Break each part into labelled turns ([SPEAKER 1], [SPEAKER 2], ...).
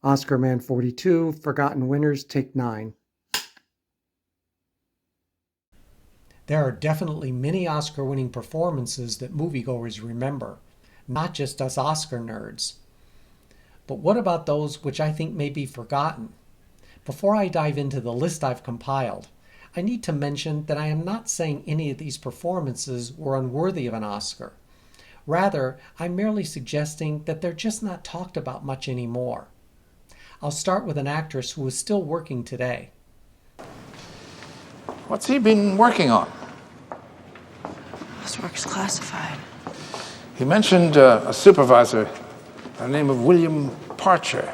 [SPEAKER 1] Oscar Man 42, Forgotten Winners, Take 9. There are definitely many Oscar-winning performances that moviegoers remember, not just us Oscar nerds. But what about those which I think may be forgotten? Before I dive into the list I've compiled, I need to mention that I am not saying any of these performances were unworthy of an Oscar. Rather, I'm merely suggesting that they're just not talked about much anymore. I'll start with an actress who is still working today.
[SPEAKER 2] What's he been working on?
[SPEAKER 3] His work's classified.
[SPEAKER 2] He mentioned a supervisor by the name of William Parcher.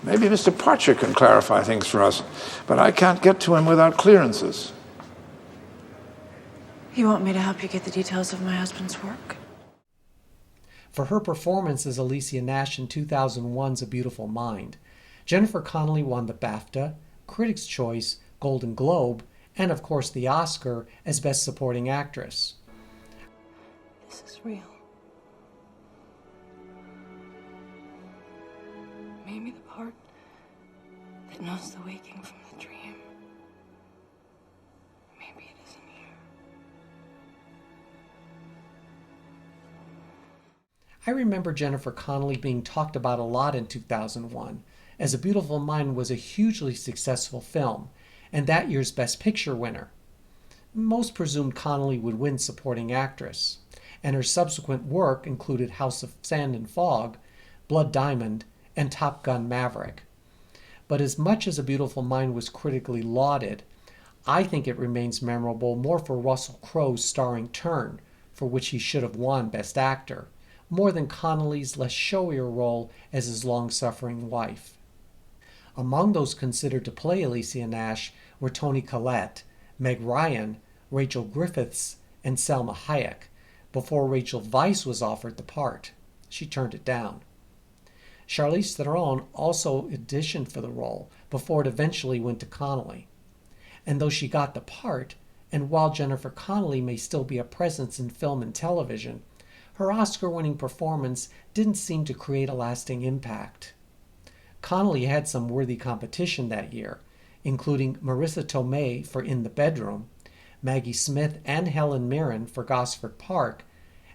[SPEAKER 2] Maybe Mr. Parcher can clarify things for us, but I can't get to him without clearances.
[SPEAKER 3] You want me to help you get the details of my husband's work?
[SPEAKER 1] For her performance as Alicia Nash in 2001's A Beautiful Mind, Jennifer Connelly won the BAFTA, Critics' Choice, Golden Globe, and of course the Oscar as Best Supporting Actress.
[SPEAKER 3] This is real. Maybe the part that knows the waking from the dream. Maybe it isn't here.
[SPEAKER 1] I remember Jennifer Connelly being talked about a lot in 2001, as A Beautiful Mind was a hugely successful film, and that year's Best Picture winner. Most presumed Connelly would win Supporting Actress, and her subsequent work included House of Sand and Fog, Blood Diamond, and Top Gun Maverick. But as much as A Beautiful Mind was critically lauded, I think it remains memorable more for Russell Crowe's starring turn, for which he should have won Best Actor, more than Connelly's less showier role as his long-suffering wife. Among those considered to play Alicia Nash were Toni Collette, Meg Ryan, Rachel Griffiths, and Selma Hayek, before Rachel Weisz was offered the part. She turned it down. Charlize Theron also auditioned for the role before it eventually went to Connelly. And though she got the part, and while Jennifer Connelly may still be a presence in film and television, her Oscar-winning performance didn't seem to create a lasting impact. Connelly had some worthy competition that year, including Marissa Tomei for In the Bedroom, Maggie Smith and Helen Mirren for Gosford Park,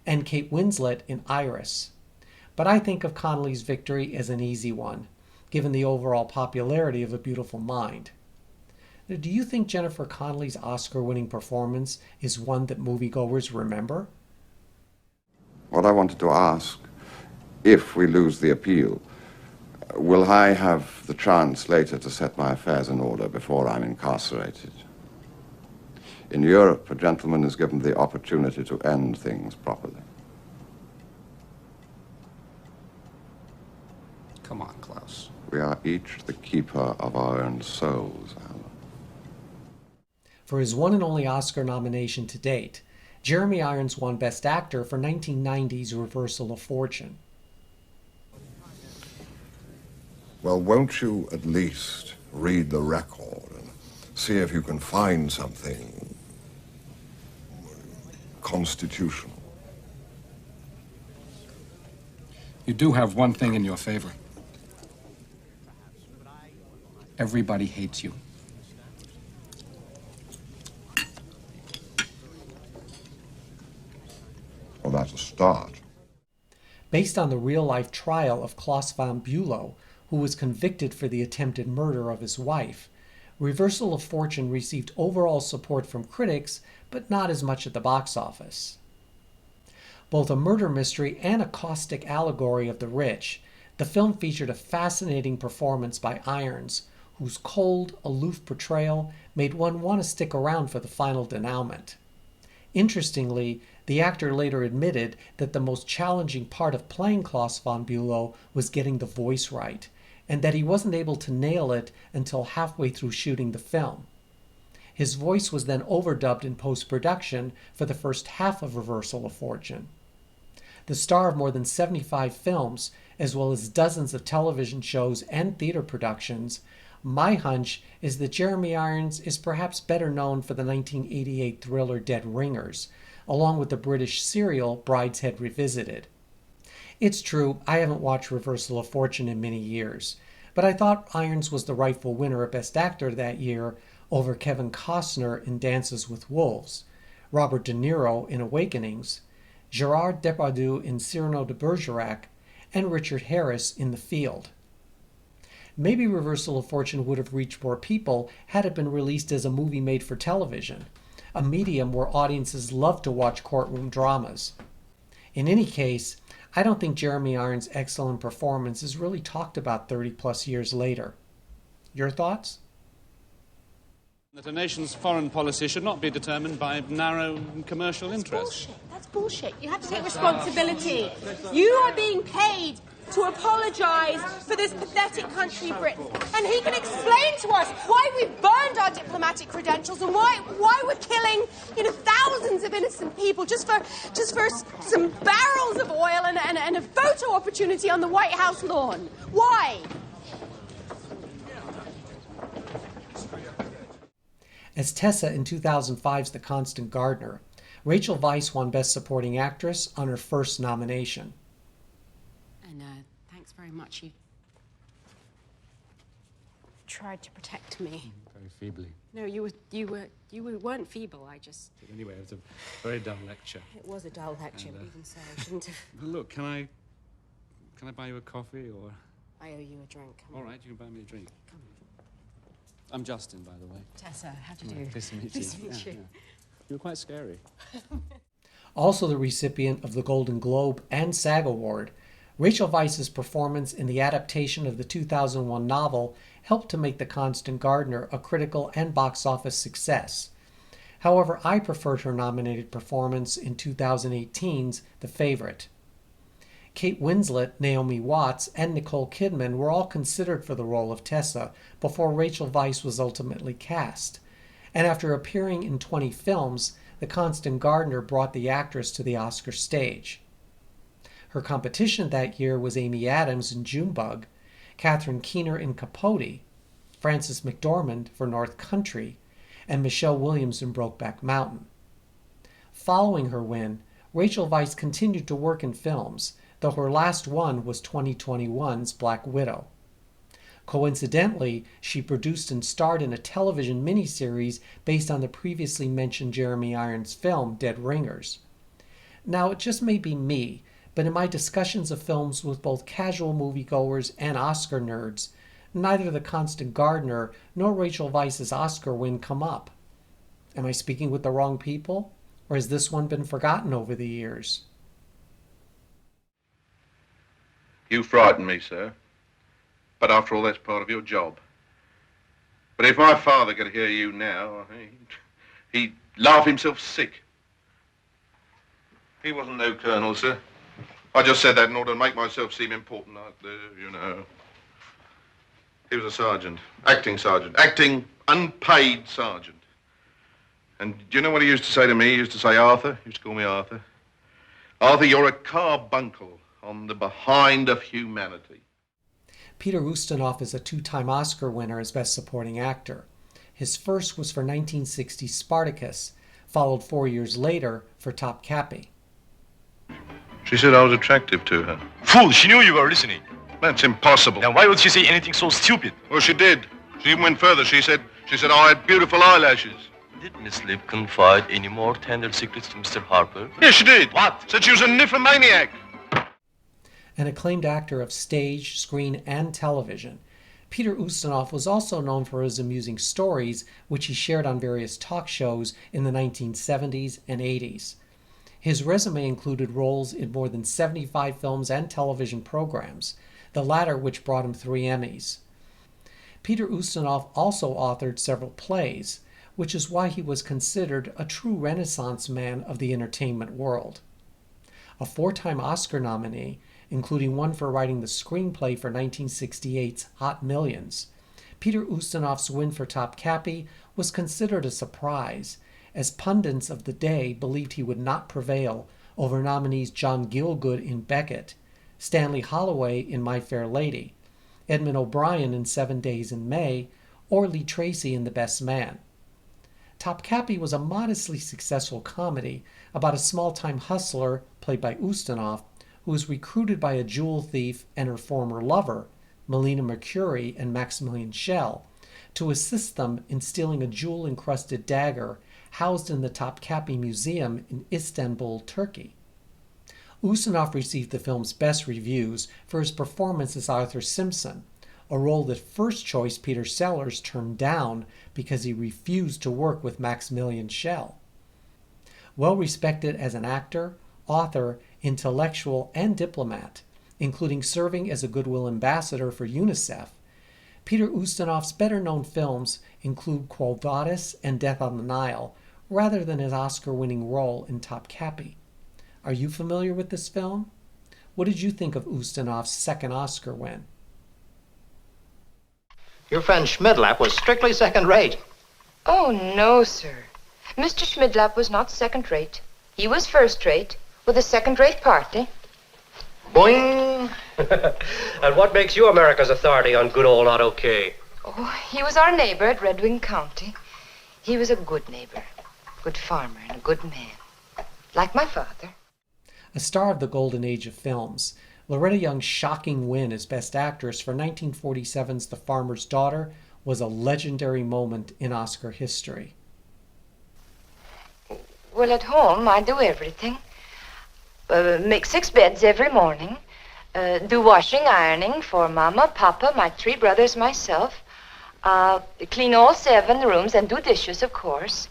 [SPEAKER 1] and Kate Winslet in Iris. But I think of Connelly's victory as an easy one, given the overall popularity of A Beautiful Mind. Now, do you think Jennifer Connelly's Oscar-winning performance is one that moviegoers remember?
[SPEAKER 4] What I wanted to ask, if we lose the appeal, will I have the chance later to set my affairs in order before I'm incarcerated? In Europe, a gentleman is given the opportunity to end things properly.
[SPEAKER 5] Come on, Klaus.
[SPEAKER 4] We are each the keeper of our own souls, Alan.
[SPEAKER 1] For his one and only Oscar nomination to date, Jeremy Irons won Best Actor for 1990's Reversal of Fortune.
[SPEAKER 6] Well, won't you at least read the record and see if you can find something constitutional?
[SPEAKER 5] You do have one thing in your favor. Everybody hates you.
[SPEAKER 6] Well, that's a start.
[SPEAKER 1] Based on the real-life trial of Klaus von Bülow, who was convicted for the attempted murder of his wife, Reversal of Fortune received overall support from critics, but not as much at the box office. Both a murder mystery and a caustic allegory of the rich, the film featured a fascinating performance by Irons, whose cold, aloof portrayal made one want to stick around for the final denouement. Interestingly, the actor later admitted that the most challenging part of playing Klaus von Bülow was getting the voice right, and that he wasn't able to nail it until halfway through shooting the film. His voice was then overdubbed in post-production for the first half of Reversal of Fortune. The star of more than 75 films, as well as dozens of television shows and theater productions, my hunch is that Jeremy Irons is perhaps better known for the 1988 thriller Dead Ringers, along with the British serial Brideshead Revisited. It's true, I haven't watched Reversal of Fortune in many years, but I thought Irons was the rightful winner of Best Actor that year over Kevin Costner in Dances with Wolves, Robert De Niro in Awakenings, Gerard Depardieu in Cyrano de Bergerac, and Richard Harris in The Field. Maybe Reversal of Fortune would have reached more people had it been released as a movie made for television, a medium where audiences love to watch courtroom dramas. In any case, I don't think Jeremy Irons' excellent performance is really talked about 30-plus years later. Your thoughts?
[SPEAKER 7] That a nation's foreign policy should not be determined by narrow commercial interests.
[SPEAKER 8] Bullshit. That's bullshit. You have to take responsibility. You are being paid to apologise for this pathetic country, Britain. And he can explain to us why we burned our diplomatic credentials and why we're killing, thousands of innocent people just for some barrels of oil and a photo opportunity on the White House lawn. Why?
[SPEAKER 1] As Tessa in 2005's The Constant Gardener, Rachel Weisz won Best Supporting Actress on her first nomination.
[SPEAKER 8] And thanks very much. You tried to protect me.
[SPEAKER 7] Very feebly.
[SPEAKER 8] No, you weren't feeble.
[SPEAKER 7] Anyway, it was a very dull lecture.
[SPEAKER 8] It was a dull lecture, but even so, I shouldn't have.
[SPEAKER 7] Well, look, can I buy you a coffee, or?
[SPEAKER 8] I owe you a drink.
[SPEAKER 7] All right, you can buy me a drink. Come on. I'm Justin, by the way.
[SPEAKER 8] Tessa, how'd you do?
[SPEAKER 7] Nice to meet you.
[SPEAKER 8] Nice to meet you.
[SPEAKER 7] Yeah. You were quite scary.
[SPEAKER 1] Also the recipient of the Golden Globe and SAG Award, Rachel Weisz's performance in the adaptation of the 2001 novel helped to make The Constant Gardener a critical and box office success. However, I preferred her nominated performance in 2018's The Favorite. Kate Winslet, Naomi Watts, and Nicole Kidman were all considered for the role of Tessa before Rachel Weisz was ultimately cast. And after appearing in 20 films, The Constant Gardener brought the actress to the Oscar stage. Her competition that year was Amy Adams in Junebug, Catherine Keener in Capote, Frances McDormand for North Country, and Michelle Williams in Brokeback Mountain. Following her win, Rachel Weisz continued to work in films, though her last one was 2021's Black Widow. Coincidentally, she produced and starred in a television miniseries based on the previously mentioned Jeremy Irons film Dead Ringers. Now, it just may be me, but in my discussions of films with both casual moviegoers and Oscar nerds, neither The Constant Gardener nor Rachel Weisz's Oscar win come up. Am I speaking with the wrong people, or has this one been forgotten over the years?
[SPEAKER 9] You frighten me, sir. But after all, that's part of your job. But if my father could hear you now, he'd laugh himself sick. He wasn't no colonel, sir. I just said that in order to make myself seem important out there, He was a sergeant, acting unpaid sergeant. And do you know what he used to say to me? He used to say, Arthur, he used to call me Arthur. Arthur, you're a carbuncle on the behind of humanity.
[SPEAKER 1] Peter Ustinov is a two-time Oscar winner as Best Supporting Actor. His first was for 1960's Spartacus, followed 4 years later for Topkapi.
[SPEAKER 9] She said I was attractive to her.
[SPEAKER 10] Fool, she knew you were listening.
[SPEAKER 9] That's impossible.
[SPEAKER 10] Then why would she say anything so stupid?
[SPEAKER 9] Well, she did. She even went further. She said I had beautiful eyelashes.
[SPEAKER 10] Did Miss Lip confide any more tender secrets to Mr. Harper?
[SPEAKER 9] Yes, she did.
[SPEAKER 10] What?
[SPEAKER 9] Said she was a nymphomaniac.
[SPEAKER 1] An acclaimed actor of stage, screen, and television, Peter Ustinov was also known for his amusing stories, which he shared on various talk shows in the 1970s and 80s. His resume included roles in more than 75 films and television programs, the latter which brought him 3 Emmys. Peter Ustinov also authored several plays, which is why he was considered a true Renaissance man of the entertainment world. A 4-time Oscar nominee, including one for writing the screenplay for 1968's Hot Millions, Peter Ustinov's win for Topkapi was considered a surprise, as pundits of the day believed he would not prevail over nominees John Gielgud in Beckett, Stanley Holloway in My Fair Lady, Edmund O'Brien in 7 Days in May, or Lee Tracy in The Best Man. Topkapi was a modestly successful comedy about a small-time hustler, played by Ustinov, who was recruited by a jewel thief and her former lover, Melina Mercury and Maximilian Schell, to assist them in stealing a jewel-encrusted dagger housed in the Topkapi Museum in Istanbul, Turkey. Ustinov received the film's best reviews for his performance as Arthur Simpson, a role that first-choice Peter Sellers turned down because he refused to work with Maximilian Schell. Well respected as an actor, author, intellectual, and diplomat, including serving as a Goodwill Ambassador for UNICEF, Peter Ustinov's better-known films include Quo Vadis and Death on the Nile, rather than his Oscar-winning role in Topkapi. Are you familiar with this film? What did you think of Ustinov's second Oscar win?
[SPEAKER 11] Your friend Schmidlap was strictly second-rate.
[SPEAKER 12] Oh, no, sir. Mr. Schmidlap was not second-rate. He was first-rate, with a second-rate party.
[SPEAKER 11] Boing! And what makes you America's authority on good old Otto K?
[SPEAKER 12] Oh, he was our neighbor at Red Wing County. He was a good neighbor, good farmer, and a good man. Like my father.
[SPEAKER 1] A star of the golden age of films, Loretta Young's shocking win as Best Actress for 1947's The Farmer's Daughter was a legendary moment in Oscar history.
[SPEAKER 12] Well, at home, I do everything. Make 6 beds every morning. Do washing, ironing for Mama, Papa, my 3 brothers, myself. Clean all 7 rooms and do dishes, of course.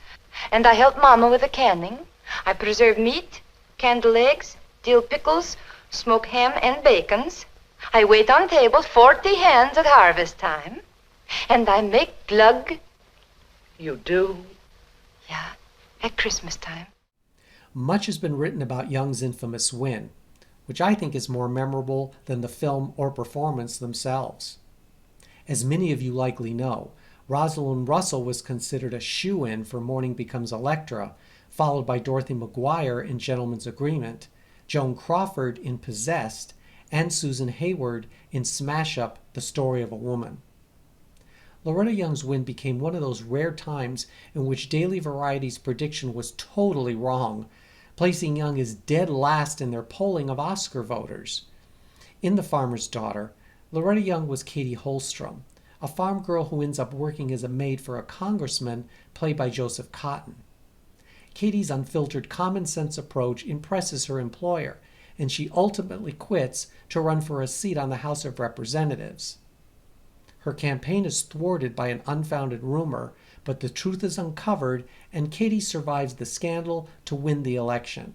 [SPEAKER 12] And I help Mama with the canning. I preserve meat, candle eggs, dill pickles, smoke ham and bacons. I wait on tables 40 hands at harvest time. And I make glug.
[SPEAKER 11] You do?
[SPEAKER 12] Yeah, at Christmas time.
[SPEAKER 1] Much has been written about Young's infamous win, which I think is more memorable than the film or performance themselves. As many of you likely know, Rosalind Russell was considered a shoo-in for Morning Becomes Electra, followed by Dorothy McGuire in Gentleman's Agreement, Joan Crawford in Possessed, and Susan Hayward in Smash Up, The Story of a Woman. Loretta Young's win became one of those rare times in which Daily Variety's prediction was totally wrong, placing Young as dead last in their polling of Oscar voters. In The Farmer's Daughter, Loretta Young was Katie Holstrom, a farm girl who ends up working as a maid for a congressman played by Joseph Cotten. Katie's unfiltered common-sense approach impresses her employer, and she ultimately quits to run for a seat on the House of Representatives. Her campaign is thwarted by an unfounded rumor, but the truth is uncovered, and Katie survives the scandal to win the election.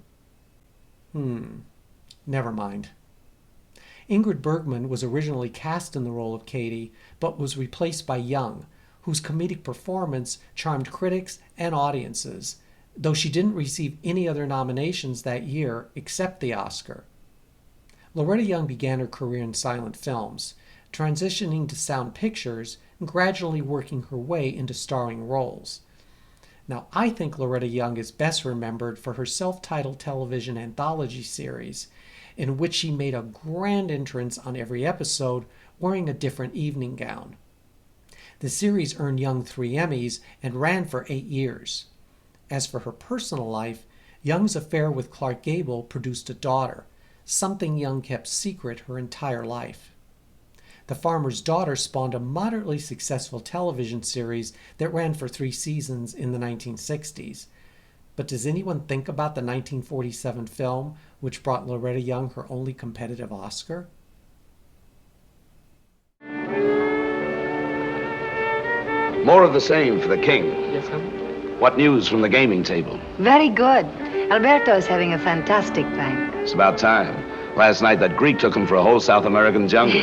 [SPEAKER 1] Never mind. Ingrid Bergman was originally cast in the role of Katie, but was replaced by Young, whose comedic performance charmed critics and audiences, though she didn't receive any other nominations that year except the Oscar. Loretta Young began her career in silent films, transitioning to sound pictures and gradually working her way into starring roles. Now, I think Loretta Young is best remembered for her self-titled television anthology series, in which she made a grand entrance on every episode wearing a different evening gown. The series earned Young 3 Emmys and ran for 8 years. As for her personal life, Young's affair with Clark Gable produced a daughter, something Young kept secret her entire life. The Farmer's Daughter spawned a moderately successful television series that ran for 3 seasons in the 1960s. But does anyone think about the 1947 film, which brought Loretta Young her only competitive Oscar?
[SPEAKER 13] More of the same for the king.
[SPEAKER 11] Yes, sir.
[SPEAKER 13] What news from the gaming table?
[SPEAKER 14] Very good. Alberto is having a fantastic time.
[SPEAKER 13] It's about time. Last night, that Greek took him for a whole South American jungle.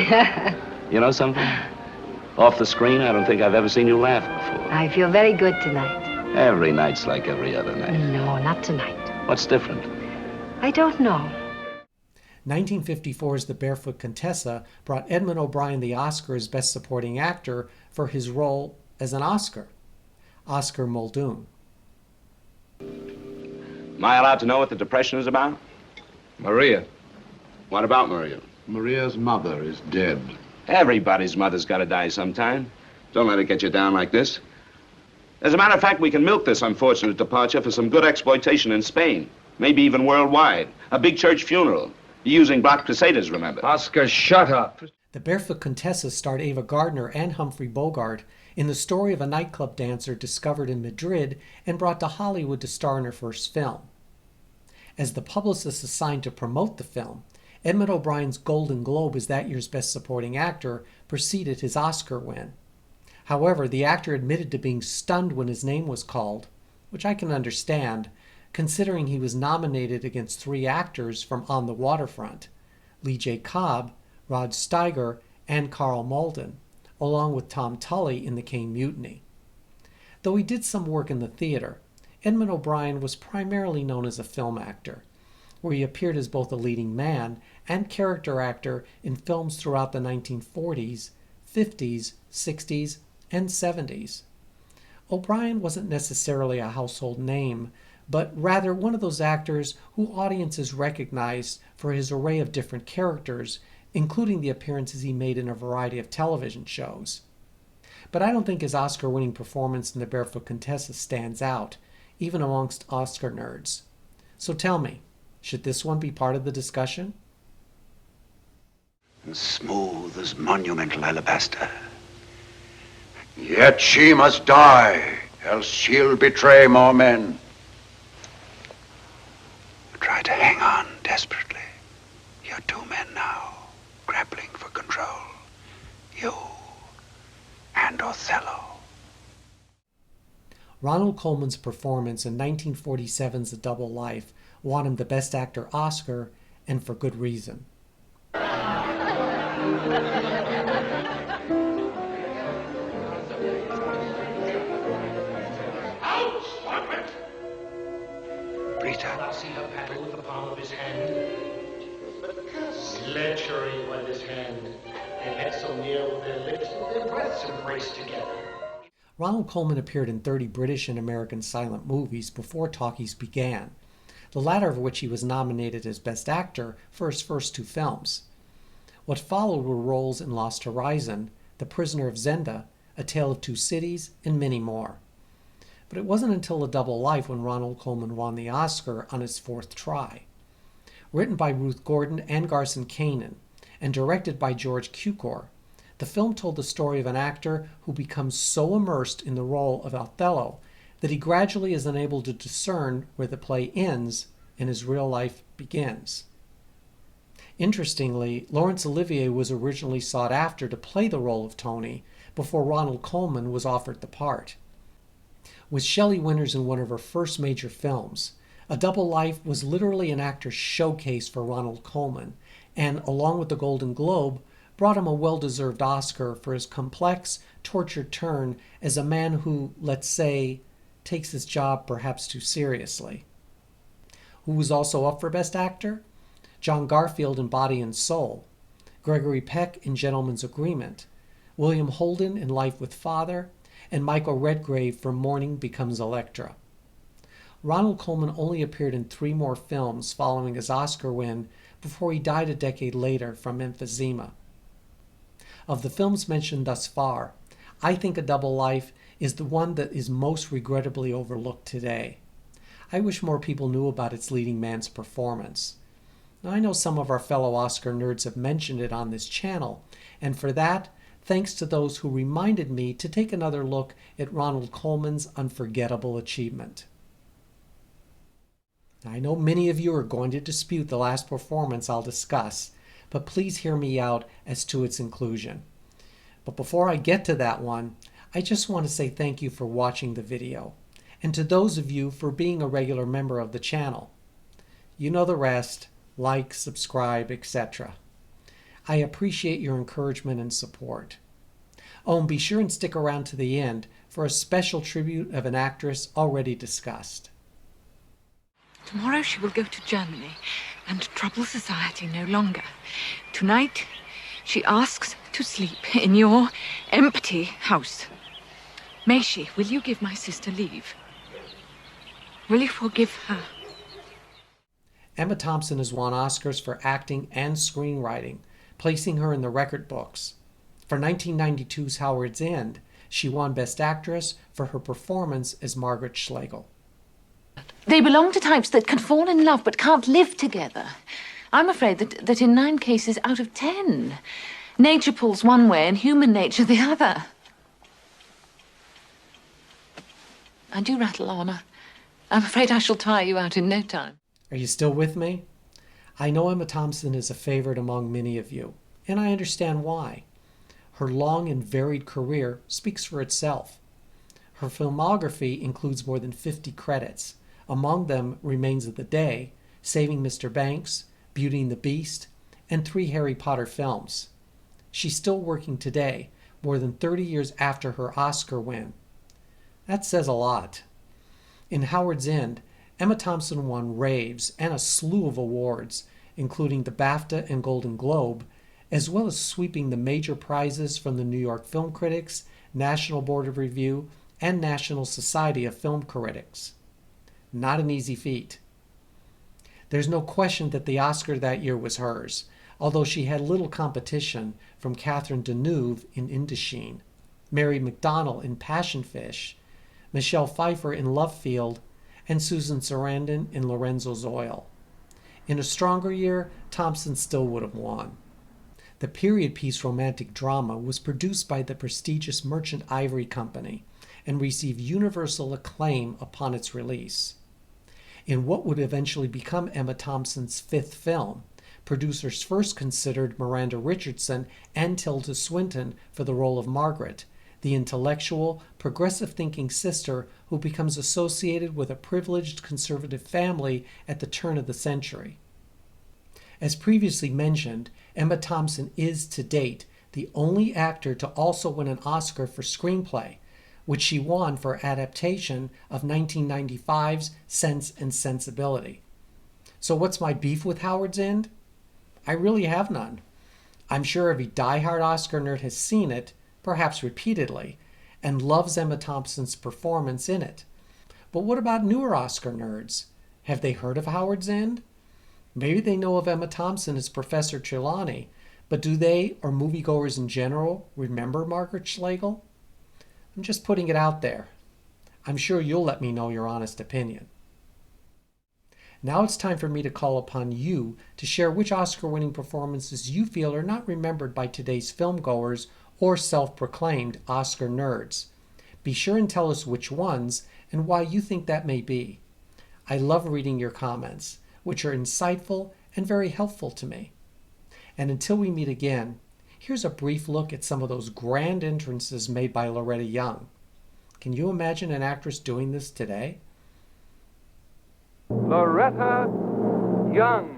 [SPEAKER 13] You know something? Off the screen, I don't think I've ever seen you laugh before.
[SPEAKER 14] I feel very good tonight.
[SPEAKER 13] Every night's like every other night.
[SPEAKER 14] No, not tonight.
[SPEAKER 13] What's different?
[SPEAKER 14] I don't know.
[SPEAKER 1] 1954's The Barefoot Contessa brought Edmund O'Brien the Oscar as Best Supporting Actor for his role as an Oscar Muldoon.
[SPEAKER 13] Am I allowed to know what the Depression is about?
[SPEAKER 15] Maria.
[SPEAKER 13] What about Maria?
[SPEAKER 15] Maria's mother is dead.
[SPEAKER 13] Everybody's mother's got to die sometime. Don't let it get you down like this. As a matter of fact, we can milk this unfortunate departure for some good exploitation in Spain. Maybe even worldwide. A big church funeral. Using Black Crusaders, remember?
[SPEAKER 15] Oscar, shut up.
[SPEAKER 1] The Barefoot Contessa starred Ava Gardner and Humphrey Bogart in the story of a nightclub dancer discovered in Madrid and brought to Hollywood to star in her first film. As the publicist assigned to promote the film, Edmund O'Brien's Golden Globe as that year's Best Supporting Actor preceded his Oscar win. However, the actor admitted to being stunned when his name was called, which I can understand, considering he was nominated against 3 actors from On the Waterfront, Lee J. Cobb, Rod Steiger, and Carl Malden, along with Tom Tully in The Caine Mutiny. Though he did some work in the theater, Edmund O'Brien was primarily known as a film actor, where he appeared as both a leading man and character actor in films throughout the 1940s, 50s, 60s, and 70s. O'Brien wasn't necessarily a household name, but rather one of those actors who audiences recognized for his array of different characters, including the appearances he made in a variety of television shows. But I don't think his Oscar-winning performance in The Barefoot Contessa stands out, even amongst Oscar nerds. So tell me, should this one be part of the discussion?
[SPEAKER 16] And smooth as monumental alabaster. Yet she must die, else she'll betray more men. Try to hang on desperately. You're 2 men now, grappling for control. You and Othello.
[SPEAKER 1] Ronald Colman's performance in 1947's A Double Life won him the Best Actor Oscar, and for good reason.
[SPEAKER 11] I'll see her paddle with the palm of his hand. Lechery by this hand. They met so near with their lips, with their breaths embraced together.
[SPEAKER 1] Ronald Colman appeared in 30 British and American silent movies before talkies began, the latter of which he was nominated as Best Actor for his first 2 films. What followed were roles in Lost Horizon, The Prisoner of Zenda, A Tale of Two Cities, and many more. But it wasn't until A Double Life when Ronald Colman won the Oscar on his 4th try. Written by Ruth Gordon and Garson Kanin, and directed by George Cukor, the film told the story of an actor who becomes so immersed in the role of Othello that he gradually is unable to discern where the play ends and his real life begins. Interestingly, Laurence Olivier was originally sought after to play the role of Tony before Ronald Colman was offered the part. With Shelley Winters in one of her first major films, A Double Life was literally an actor's showcase for Ronald Colman, and along with the Golden Globe, brought him a well-deserved Oscar for his complex, tortured turn as a man who, let's say, takes his job perhaps too seriously. Who was also up for Best Actor? John Garfield in Body and Soul, Gregory Peck in Gentleman's Agreement, William Holden in Life with Father, and Michael Redgrave from Morning Becomes Electra. Ronald Colman only appeared in 3 more films following his Oscar win before he died a decade later from emphysema. Of the films mentioned thus far, I think A Double Life is the one that is most regrettably overlooked today. I wish more people knew about its leading man's performance. Now, I know some of our fellow Oscar nerds have mentioned it on this channel, and for that, thanks to those who reminded me to take another look at Ronald Colman's unforgettable achievement. I know many of you are going to dispute the last performance I'll discuss, but please hear me out as to its inclusion. But before I get to that one, I just want to say thank you for watching the video, and to those of you for being a regular member of the channel. You know the rest, like, subscribe, etc. I appreciate your encouragement and support. Oh, and be sure and stick around to the end for a special tribute of an actress already discussed.
[SPEAKER 17] Tomorrow she will go to Germany and trouble society no longer. Tonight, she asks to sleep in your empty house. May she, will you give my sister leave? Will you forgive her?
[SPEAKER 1] Emma Thompson has won Oscars for acting and screenwriting, placing her in the record books. For 1992's Howard's End, she won Best Actress for her performance as Margaret Schlegel.
[SPEAKER 18] They belong to types that can fall in love but can't live together. I'm afraid that in 9 cases out of 10, Nature pulls one way and human nature the other. I do rattle on. I'm afraid I shall tire you out in no time.
[SPEAKER 1] Are you still with me? I know Emma Thompson is a favorite among many of you, and I understand why. Her long and varied career speaks for itself. Her filmography includes more than 50 credits. Among them, Remains of the Day, Saving Mr. Banks, Beauty and the Beast, and 3 Harry Potter films. She's still working today, more than 30 years after her Oscar win. That says a lot. In Howard's End, Emma Thompson won raves and a slew of awards, including the BAFTA and Golden Globe, as well as sweeping the major prizes from the New York Film Critics, National Board of Review, and National Society of Film Critics. Not an easy feat. There's no question that the Oscar that year was hers, although she had little competition from Catherine Deneuve in Indochine, Mary McDonnell in Passion Fish, Michelle Pfeiffer in Love Field, and Susan Sarandon in Lorenzo's Oil. In a stronger year, Thompson still would have won. The period piece romantic drama was produced by the prestigious Merchant Ivory Company and received universal acclaim upon its release. In what would eventually become Emma Thompson's 5th film, producers first considered Miranda Richardson and Tilda Swinton for the role of Margaret, the intellectual, progressive-thinking sister who becomes associated with a privileged conservative family at the turn of the century. As previously mentioned, Emma Thompson is, to date, the only actor to also win an Oscar for screenplay, which she won for adaptation of 1995's Sense and Sensibility. So what's my beef with Howard's End? I really have none. I'm sure every diehard Oscar nerd has seen it, perhaps repeatedly, and loves Emma Thompson's performance in it. But what about newer Oscar nerds? Have they heard of Howard's End? Maybe they know of Emma Thompson as Professor Trelawney, but do they, or moviegoers in general, remember Margaret Schlegel? I'm just putting it out there. I'm sure you'll let me know your honest opinion. Now it's time for me to call upon you to share which Oscar-winning performances you feel are not remembered by today's filmgoers or self-proclaimed Oscar nerds. Be sure and tell us which ones and why you think that may be. I love reading your comments, which are insightful and very helpful to me. And until we meet again, here's a brief look at some of those grand entrances made by Loretta Young. Can you imagine an actress doing this today?
[SPEAKER 19] Loretta Young.